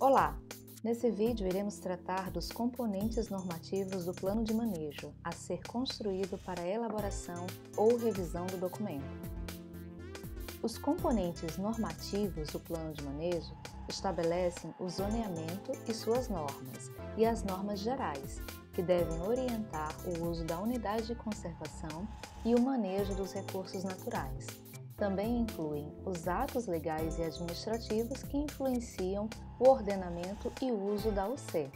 Olá! Nesse vídeo iremos tratar dos componentes normativos do plano de manejo a ser construído para a elaboração ou revisão do documento. Os componentes normativos do plano de manejo estabelecem o zoneamento e suas normas e as normas gerais, que devem orientar o uso da unidade de conservação e o manejo dos recursos naturais. Também incluem os atos legais e administrativos que influenciam o ordenamento e uso da UC.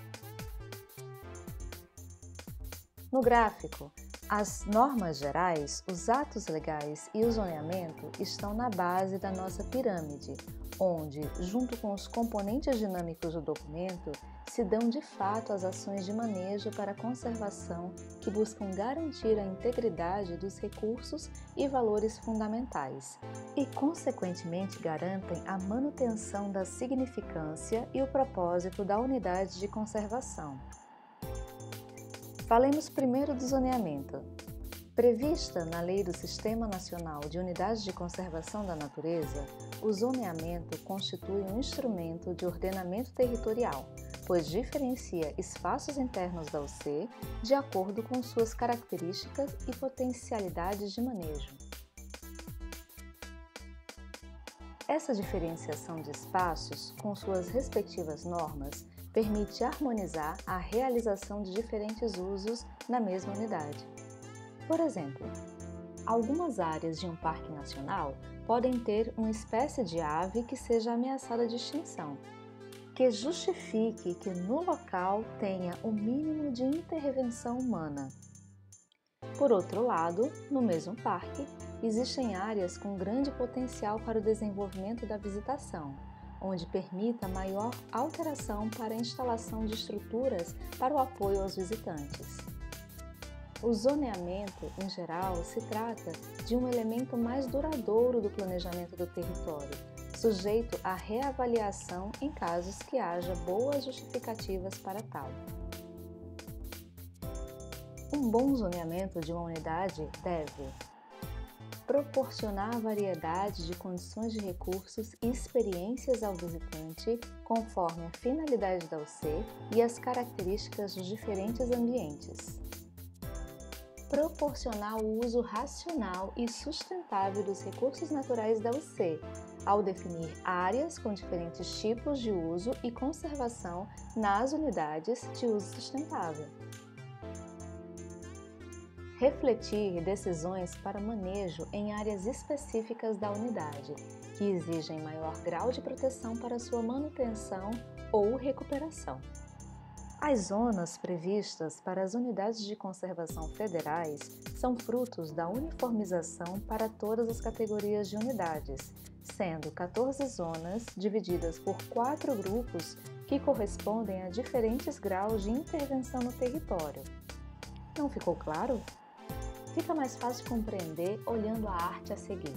No gráfico, as normas gerais, os atos legais e o zoneamento estão na base da nossa pirâmide, onde, junto com os componentes dinâmicos do documento, se dão de fato as ações de manejo para a conservação que buscam garantir a integridade dos recursos e valores fundamentais e, consequentemente, garantem a manutenção da significância e o propósito da unidade de conservação. Falemos primeiro do zoneamento. Prevista na Lei do Sistema Nacional de Unidades de Conservação da Natureza, o zoneamento constitui um instrumento de ordenamento territorial, pois diferencia espaços internos da UC de acordo com suas características e potencialidades de manejo. Essa diferenciação de espaços, com suas respectivas normas, permite harmonizar a realização de diferentes usos na mesma unidade. Por exemplo, algumas áreas de um parque nacional podem ter uma espécie de ave que seja ameaçada de extinção, que justifique que no local tenha o mínimo de intervenção humana. Por outro lado, no mesmo parque, existem áreas com grande potencial para o desenvolvimento da visitação, onde permita maior alteração para a instalação de estruturas para o apoio aos visitantes. O zoneamento, em geral, se trata de um elemento mais duradouro do planejamento do território, sujeito à reavaliação em casos que haja boas justificativas para tal. Um bom zoneamento de uma unidade deve proporcionar variedade de condições de recursos e experiências ao visitante conforme a finalidade da UC e as características dos diferentes ambientes. Proporcionar o uso racional e sustentável dos recursos naturais da UC, ao definir áreas com diferentes tipos de uso e conservação nas unidades de uso sustentável. Refletir decisões para manejo em áreas específicas da unidade, que exigem maior grau de proteção para sua manutenção ou recuperação. As zonas previstas para as unidades de conservação federais são frutos da uniformização para todas as categorias de unidades, sendo 14 zonas divididas por 4 grupos que correspondem a diferentes graus de intervenção no território. Não ficou claro? Fica mais fácil de compreender olhando a arte a seguir.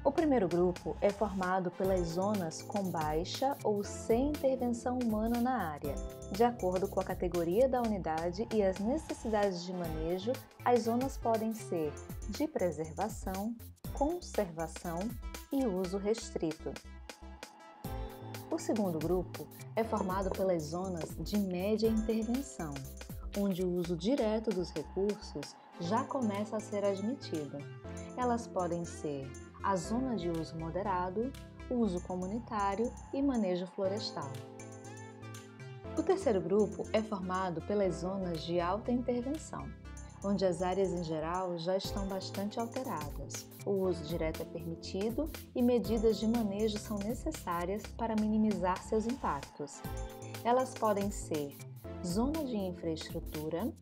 O primeiro grupo é formado pelas zonas com baixa ou sem intervenção humana na área. De acordo com a categoria da unidade e as necessidades de manejo, as zonas podem ser de preservação, conservação e uso restrito. O segundo grupo é formado pelas zonas de média intervenção, onde o uso direto dos recursos já começa a ser admitido. Elas podem ser a zona de uso moderado, uso comunitário e manejo florestal. O terceiro grupo é formado pelas zonas de alta intervenção, onde as áreas em geral já estão bastante alteradas. O uso direto é permitido e medidas de manejo são necessárias para minimizar seus impactos. Elas podem ser zona de infraestrutura,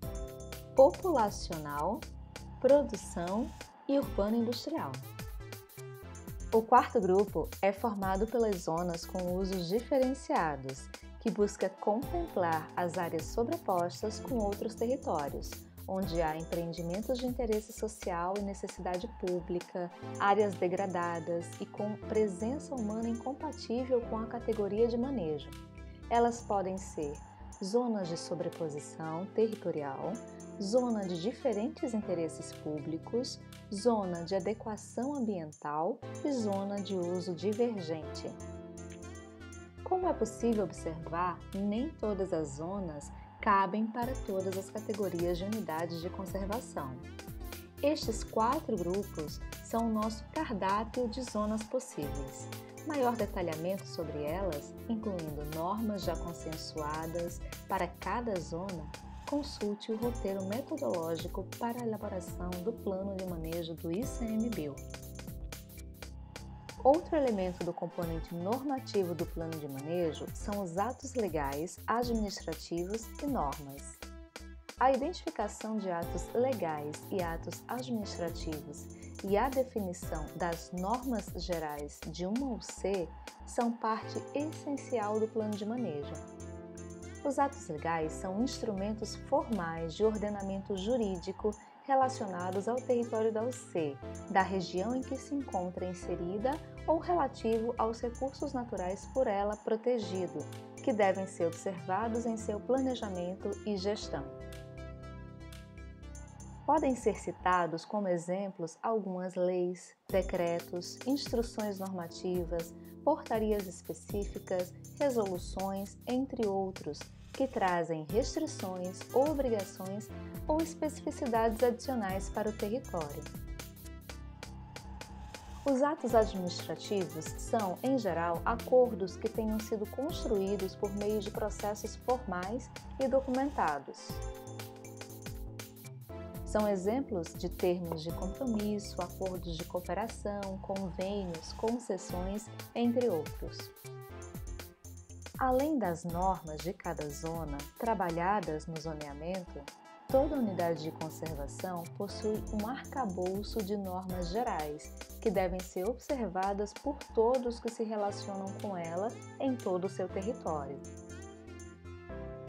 populacional, produção e urbano-industrial. O quarto grupo é formado pelas zonas com usos diferenciados, que busca contemplar as áreas sobrepostas com outros territórios, onde há empreendimentos de interesse social e necessidade pública, áreas degradadas e com presença humana incompatível com a categoria de manejo. Elas podem ser zonas de sobreposição territorial, zona de diferentes interesses públicos, zona de adequação ambiental e zona de uso divergente. Como é possível observar, nem todas as zonas cabem para todas as categorias de unidades de conservação. Estes 4 grupos são o nosso cardápio de zonas possíveis. Maior detalhamento sobre elas, incluindo normas já consensuadas para cada zona, consulte o roteiro metodológico para a elaboração do plano de manejo do ICMBio. Outro elemento do componente normativo do plano de manejo são os atos legais, administrativos e normas. A identificação de atos legais e atos administrativos e a definição das normas gerais de uma UC são parte essencial do plano de manejo. Os atos legais são instrumentos formais de ordenamento jurídico relacionados ao território da UC, da região em que se encontra inserida ou relativo aos recursos naturais por ela protegido, que devem ser observados em seu planejamento e gestão. Podem ser citados como exemplos algumas leis, decretos, instruções normativas, portarias específicas, resoluções, entre outros, que trazem restrições, obrigações ou especificidades adicionais para o território. Os atos administrativos são, em geral, acordos que tenham sido construídos por meio de processos formais e documentados. São exemplos de termos de compromisso, acordos de cooperação, convênios, concessões, entre outros. Além das normas de cada zona, trabalhadas no zoneamento, toda unidade de conservação possui um arcabouço de normas gerais, que devem ser observadas por todos que se relacionam com ela em todo o seu território.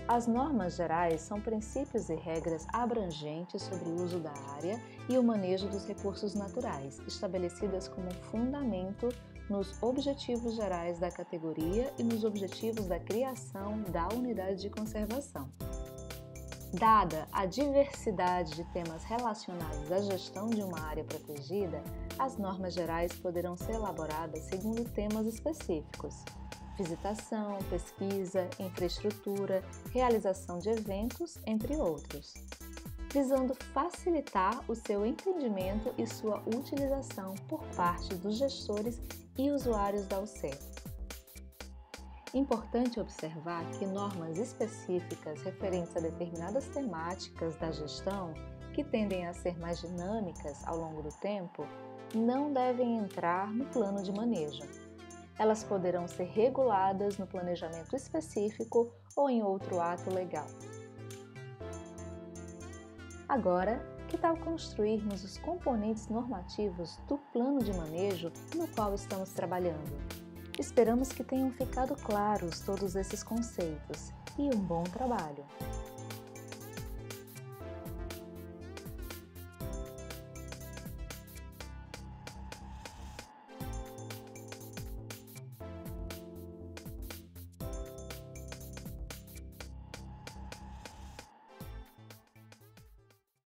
As normas gerais são princípios e regras abrangentes sobre o uso da área e o manejo dos recursos naturais, estabelecidas como fundamento nos objetivos gerais da categoria e nos objetivos da criação da unidade de conservação. Dada a diversidade de temas relacionados à gestão de uma área protegida, as normas gerais poderão ser elaboradas segundo temas específicos: visitação, pesquisa, infraestrutura, realização de eventos, entre outros, visando facilitar o seu entendimento e sua utilização por parte dos gestores e usuários da UC. Importante observar que normas específicas referentes a determinadas temáticas da gestão, que tendem a ser mais dinâmicas ao longo do tempo, não devem entrar no plano de manejo. Elas poderão ser reguladas no planejamento específico ou em outro ato legal. Agora, que tal construirmos os componentes normativos do plano de manejo no qual estamos trabalhando? Esperamos que tenham ficado claros todos esses conceitos e um bom trabalho!